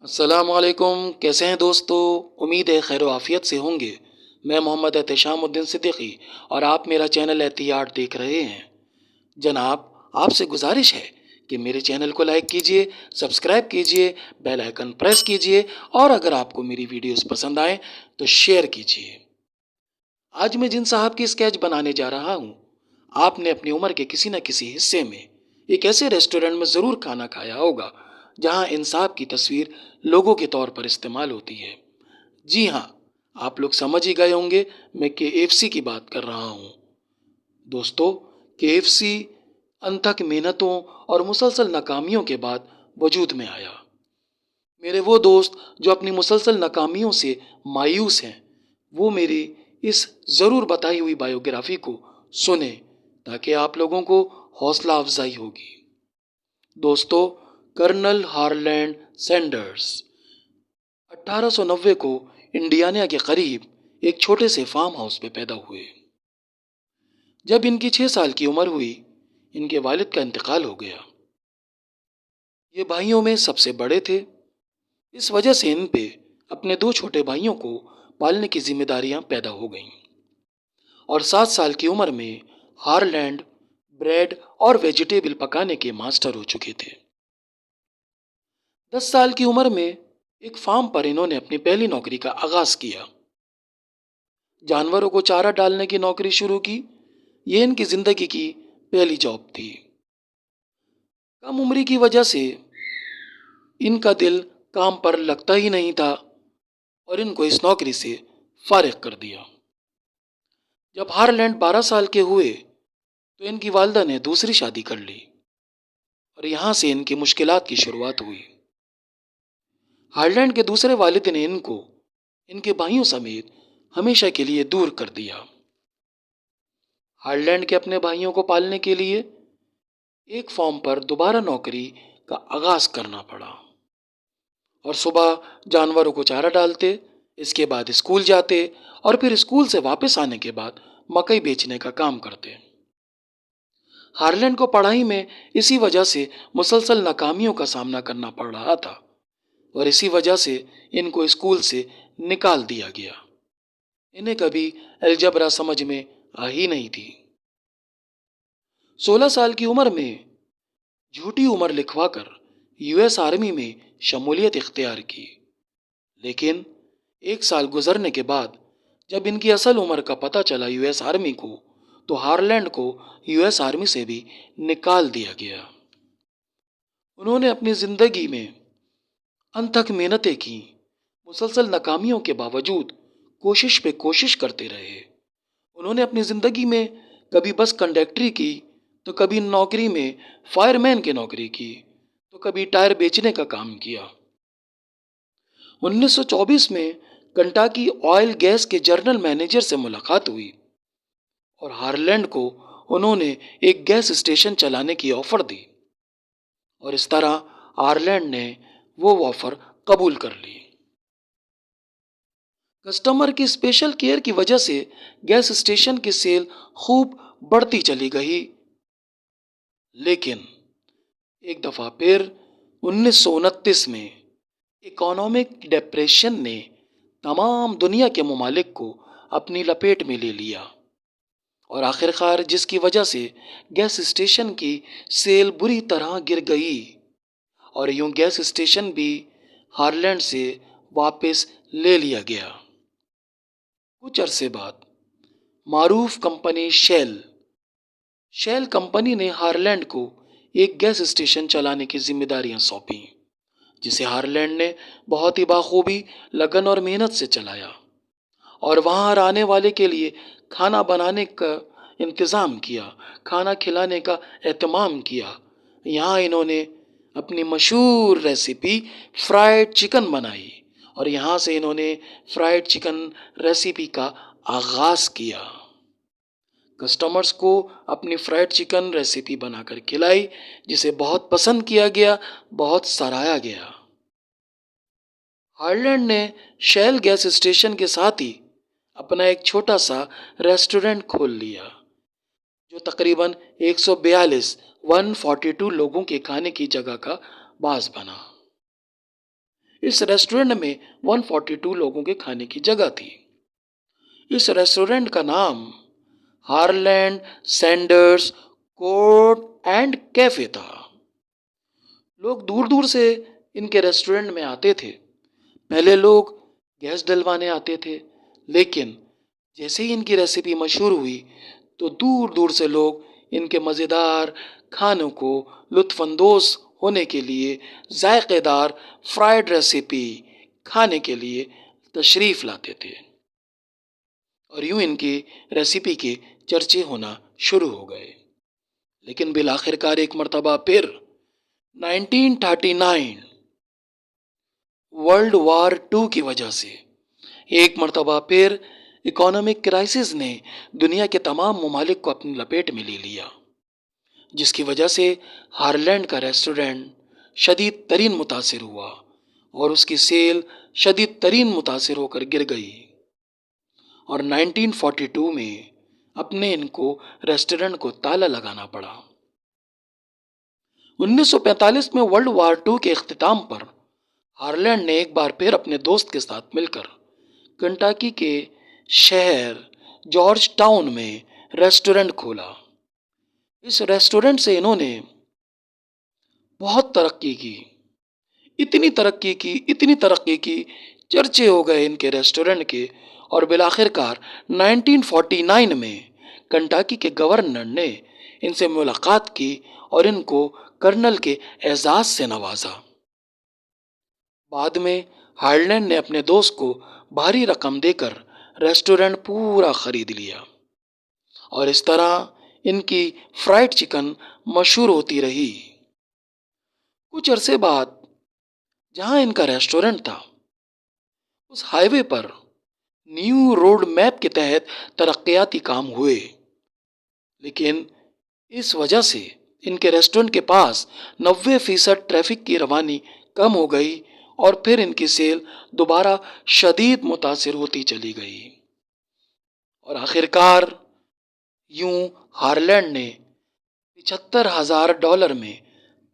السلام علیکم، کیسے ہیں دوستو؟ امید ہے خیر و عافیت سے ہوں گے۔ میں محمد احتشام الدین صدیقی اور آپ میرا چینل احتیاط دیکھ رہے ہیں۔ جناب، آپ سے گزارش ہے کہ میرے چینل کو لائک کیجئے، سبسکرائب کیجئے، بیل آئیکن پریس کیجئے اور اگر آپ کو میری ویڈیوز پسند آئیں تو شیئر کیجئے۔ آج میں جن صاحب کی اسکیچ بنانے جا رہا ہوں، آپ نے اپنی عمر کے کسی نہ کسی حصے میں ایک ایسے ریسٹورنٹ میں ضرور کھانا کھایا ہوگا جہاں انصاف کی تصویر لوگوں کے طور پر استعمال ہوتی ہے۔ جی ہاں، آپ لوگ سمجھ ہی گئے ہوں گے میں KFC کی بات کر رہا ہوں۔ دوستو، KFC انتھک محنتوں اور مسلسل ناکامیوں کے بعد وجود میں آیا۔ میرے وہ دوست جو اپنی مسلسل ناکامیوں سے مایوس ہیں، وہ میری اس ضرور بتائی ہوئی بایوگرافی کو سنیں تاکہ آپ لوگوں کو حوصلہ افزائی ہوگی۔ دوستو، کرنل ہارلینڈ سینڈرز 1890 کو انڈیانا کے قریب ایک چھوٹے سے فارم ہاؤس میں پیدا ہوئے۔ جب ان کی 6 سال کی عمر ہوئی، ان کے والد کا انتقال ہو گیا۔ یہ بھائیوں میں سب سے بڑے تھے، اس وجہ سے ان پہ اپنے 2 چھوٹے بھائیوں کو پالنے کی ذمہ داریاں پیدا ہو گئیں، اور 7 سال کی عمر میں ہارلینڈ بریڈ اور ویجیٹیبل پکانے کے ماسٹر ہو چکے تھے۔ 10 سال کی عمر میں ایک فارم پر انہوں نے اپنی پہلی نوکری کا آغاز کیا۔ جانوروں کو چارہ ڈالنے کی نوکری شروع کی۔ یہ ان کی زندگی کی پہلی جاب تھی۔ کم عمری کی وجہ سے ان کا دل کام پر لگتا ہی نہیں تھا اور ان کو اس نوکری سے فارغ کر دیا۔ جب ہارلینڈ 12 سال کے ہوئے تو ان کی والدہ نے دوسری شادی کر لی اور یہاں سے ان کی مشکلات کی شروعات ہوئی۔ ہارلینڈ کے دوسرے والد نے ان کو ان کے بھائیوں سمیت ہمیشہ کے لیے دور کر دیا۔ ہارلینڈ کے اپنے بھائیوں کو پالنے کے لیے ایک فارم پر دوبارہ نوکری کا آغاز کرنا پڑا، اور صبح جانوروں کو چارہ ڈالتے، اس کے بعد اسکول جاتے اور پھر اسکول سے واپس آنے کے بعد مکئی بیچنے کا کام کرتے۔ ہارلینڈ کو پڑھائی میں اسی وجہ سے مسلسل ناکامیوں کا سامنا کرنا پڑ رہا تھا اور اسی وجہ سے ان کو اسکول سے نکال دیا گیا۔ انہیں کبھی الجبرا سمجھ میں آ ہی نہیں تھی۔ 16 سال کی عمر میں جھوٹی عمر لکھوا کر US آرمی میں شمولیت اختیار کی، لیکن 1 سال گزرنے کے بعد جب ان کی اصل عمر کا پتہ چلا US آرمی کو، تو ہارلینڈ کو US آرمی سے بھی نکال دیا گیا۔ انہوں نے اپنی زندگی میں انتھک محنتیں کی، مسلسل ناکامیوں کے باوجود کوشش پہ کوشش کرتے رہے۔ انہوں نے اپنی زندگی میں کبھی بس کنڈکٹری کی، تو کبھی نوکری میں فائر مین کی نوکری کی، تو کبھی ٹائر بیچنے کا کام کیا۔ 1924 میں کنٹاکی آئل گیس کے جنرل مینیجر سے ملاقات ہوئی اور ہارلینڈ کو انہوں نے ایک گیس اسٹیشن چلانے کی آفر دی، اور اس طرح ہارلینڈ نے وہ آفر قبول کر لی۔ کسٹمر کی اسپیشل کیئر کی وجہ سے گیس اسٹیشن کی سیل خوب بڑھتی چلی گئی، لیکن ایک دفعہ پھر 1929 میں اکانومک ڈپریشن نے تمام دنیا کے ممالک کو اپنی لپیٹ میں لے لیا، اور آخر کار جس کی وجہ سے گیس اسٹیشن کی سیل بری طرح گر گئی، اور یوں گیس اسٹیشن بھی ہارلینڈ سے واپس لے لیا گیا۔ کچھ عرصے بعد معروف کمپنی شیل کمپنی نے ہارلینڈ کو ایک گیس اسٹیشن چلانے کی ذمہ داریاں سونپیں، جسے ہارلینڈ نے بہت ہی باخوبی، لگن اور محنت سے چلایا، اور وہاں آنے والے کے لیے کھانا بنانے کا انتظام کیا، کھانا کھلانے کا اہتمام کیا۔ یہاں انہوں نے اپنی مشہور ریسیپی فرائیڈ چکن بنائی، اور یہاں سے انہوں نے فرائیڈ چکن ریسیپی کا آغاز کیا۔ کسٹمرز کو اپنی فرائیڈ چکن ریسیپی بنا کر کھلائی، جسے بہت پسند کیا گیا، بہت سراہا گیا۔ ہارلینڈ نے شیل گیس اسٹیشن کے ساتھ ہی اپنا ایک چھوٹا سا ریسٹورنٹ کھول لیا، جو تقریباً 142 لوگوں کے کھانے کی جگہ کا باعث بنا۔ اس ریسٹورینٹ میں 142 لوگوں کے کھانے کی جگہ تھی۔ اس ریسٹورینٹ کا نام ہارلینڈ سینڈرز کورٹ اینڈ کیفے تھا۔ لوگ دور دور سے ان کے ریسٹورینٹ میں آتے تھے۔ پہلے لوگ گیس ڈلوانے آتے تھے، لیکن جیسے ہی ان کی ریسیپی مشہور ہوئی تو دور دور سے لوگ ان کے مزیدار کھانوں کو لطف اندوز ہونے کے لیے ذائقے دار فرائیڈ ریسیپی کھانے کے لیے تشریف لاتے تھے، اور یوں ان کی ریسیپی کے چرچے ہونا شروع ہو گئے۔ لیکن بالآخر کار ایک مرتبہ پھر 1939 ورلڈ وار 2 کی وجہ سے ایک مرتبہ پھر اکانومک کرائسس نے دنیا کے تمام ممالک کو اپنی لپیٹ میں لے لیا، جس کی وجہ سے ہارلینڈ کا ریسٹورینٹ شدید ترین متاثر ہوا اور اس کی سیل شدید ترین متاثر ہو کر گر گئی، اور 1942 میں اپنے ان کو ریسٹورینٹ کو تالا لگانا پڑا۔ 1945 میں ورلڈ وار 2 کے اختتام پر ہارلینڈ نے ایک بار پھر اپنے دوست کے ساتھ مل کر کنٹاکی کے شہر جارج ٹاؤن میں ریسٹورینٹ کھولا۔ اس ریسٹورینٹ سے انہوں نے بہت ترقی کی، اتنی ترقی کی، چرچے ہو گئے ان کے ریسٹورینٹ کے، اور بالآخر کار 1949 میں کنٹاکی کے گورنر نے ان سے ملاقات کی اور ان کو کرنل کے اعزاز سے نوازا۔ بعد میں ہارلینڈ نے اپنے دوست کو بھاری رقم دے کر ریسٹورینٹ پورا خرید لیا، اور اس طرح ان کی فرائیڈ چکن مشہور ہوتی رہی۔ کچھ عرصے بعد جہاں ان کا ریسٹورینٹ تھا، اس ہائی وے پر نیو روڈ میپ کے تحت ترقیاتی کام ہوئے، لیکن اس وجہ سے ان کے ریسٹورینٹ کے پاس 90% ٹریفک کی روانی کم ہو گئی، اور پھر ان کی سیل دوبارہ شدید متاثر ہوتی چلی گئی، اور آخر کار یوں ہارلینڈ نے $75,000 میں،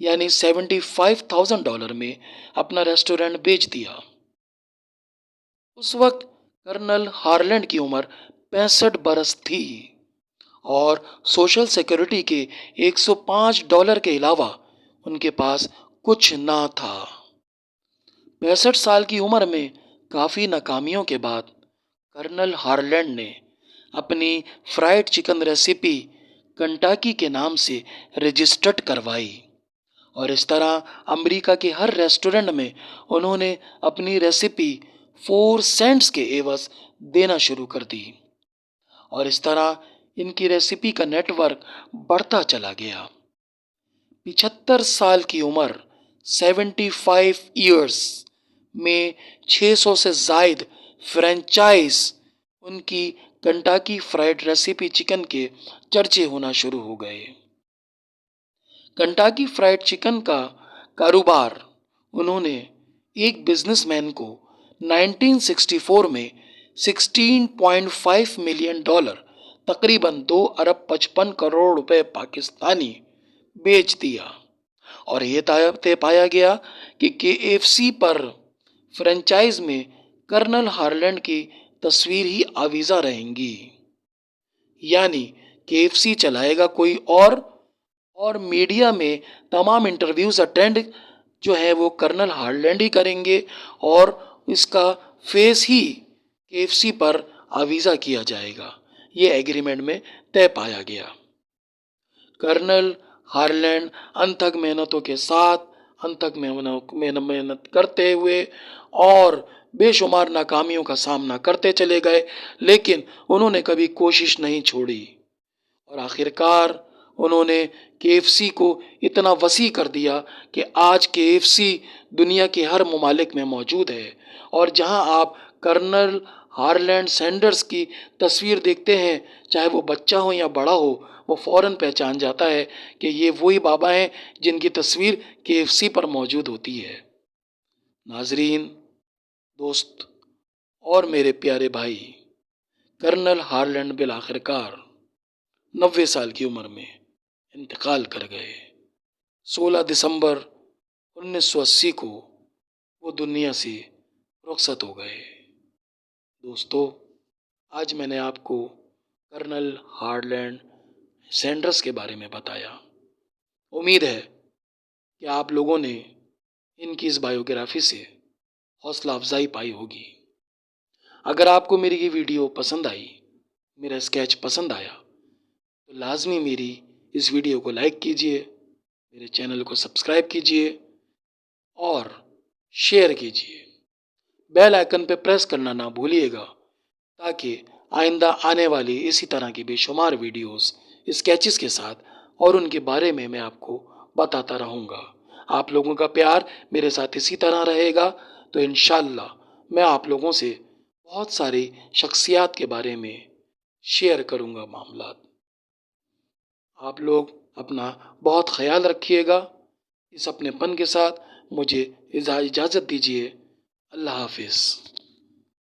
یعنی $75,000 میں اپنا ریسٹورینٹ بیچ دیا۔ اس وقت کرنل ہارلینڈ کی عمر 65 برس تھی، اور سوشل سیکورٹی کے $105 کے علاوہ ان کے پاس کچھ نہ تھا۔ 65 سال کی عمر میں کافی ناکامیوں کے بعد کرنل ہارلینڈ نے اپنی فرائیڈ چکن ریسیپی کنٹاکی کے نام سے رجسٹرڈ کروائی، اور اس طرح امریکہ کے ہر ریسٹورینٹ میں انہوں نے اپنی ریسیپی 4 سینٹس کے عوض دینا شروع کر دی، اور اس طرح ان کی ریسیپی کا نیٹ ورک بڑھتا چلا گیا۔ 75 سال کی عمر 75 ایئرس میں 600 سے زائد فرینچائز ان کی کنٹاکی فرائیڈ ریسیپی چکن کے چرچے ہونا شروع ہو گئے۔ کنٹاکی فرائیڈ چکن کا کاروبار انہوں نے ایک بزنس مین کو 1964 میں $16.5 ملین، تقریباً 2.55 کروڑ پاکستانی بیچ دیا، اور یہ طے پایا گیا کہ KFC پر فرنچائز میں کرنل ہارلینڈ کی تصویر ہی آویزہ رہیں گی، یعنی KFC چلائے گا کوئی اور میڈیا میں تمام انٹرویوز اٹینڈ جو ہے وہ کرنل ہارلینڈ ہی کریں گے، اور اس کا فیس ہی KFC پر آویزہ کیا جائے گا۔ یہ ایگریمنٹ میں طے پایا گیا۔ کرنل ہارلینڈ انتھک محنتوں کے ساتھ محنت کرتے ہوئے اور بے شمار ناکامیوں کا سامنا کرتے چلے گئے، لیکن انہوں نے کبھی کوشش نہیں چھوڑی، اور آخر کار انہوں نے KFC کو اتنا وسیع کر دیا کہ آج KFC دنیا کے ہر ممالک میں موجود ہے، اور جہاں آپ کرنل ہارلینڈ سینڈرز کی تصویر دیکھتے ہیں، چاہے وہ بچہ ہو یا بڑا ہو، وہ فوراً پہچان جاتا ہے کہ یہ وہی بابا ہیں جن کی تصویر KFC پر موجود ہوتی ہے۔ ناظرین، دوست اور میرے پیارے بھائی، کرنل ہارلینڈ بالآخر کار 90 سال کی عمر میں انتقال کر گئے۔ 16 دسمبر 1980 کو وہ دنیا سے رخصت ہو گئے۔ دوستو، آج میں نے آپ کو کرنل ہارلینڈ سینڈرس کے بارے میں بتایا۔ امید ہے کہ آپ لوگوں نے ان کی اس بائیوگرافی سے حوصلہ افزائی پائی ہوگی۔ اگر آپ کو میری یہ ویڈیو پسند آئی، میرا اسکیچ پسند آیا، تو لازمی میری اس ویڈیو کو لائک کیجئے، میرے چینل کو سبسکرائب کیجئے اور شیئر کیجئے۔ بیل آئیکن پہ پریس کرنا نہ بھولیے گا تاکہ آئندہ آنے والی اسی طرح کی بے شمار ویڈیوز اسکیچز کے ساتھ اور ان کے بارے میں آپ کو بتاتا رہوں گا۔ آپ لوگوں کا پیار میرے ساتھ اسی طرح رہے گا تو انشاءاللہ میں آپ لوگوں سے بہت ساری شخصیات کے بارے میں شیئر کروں گا معاملات۔ آپ لوگ اپنا بہت خیال رکھیے گا۔ اس اپنے پن کے ساتھ مجھے اجازت دیجیے۔ اللہ حافظ۔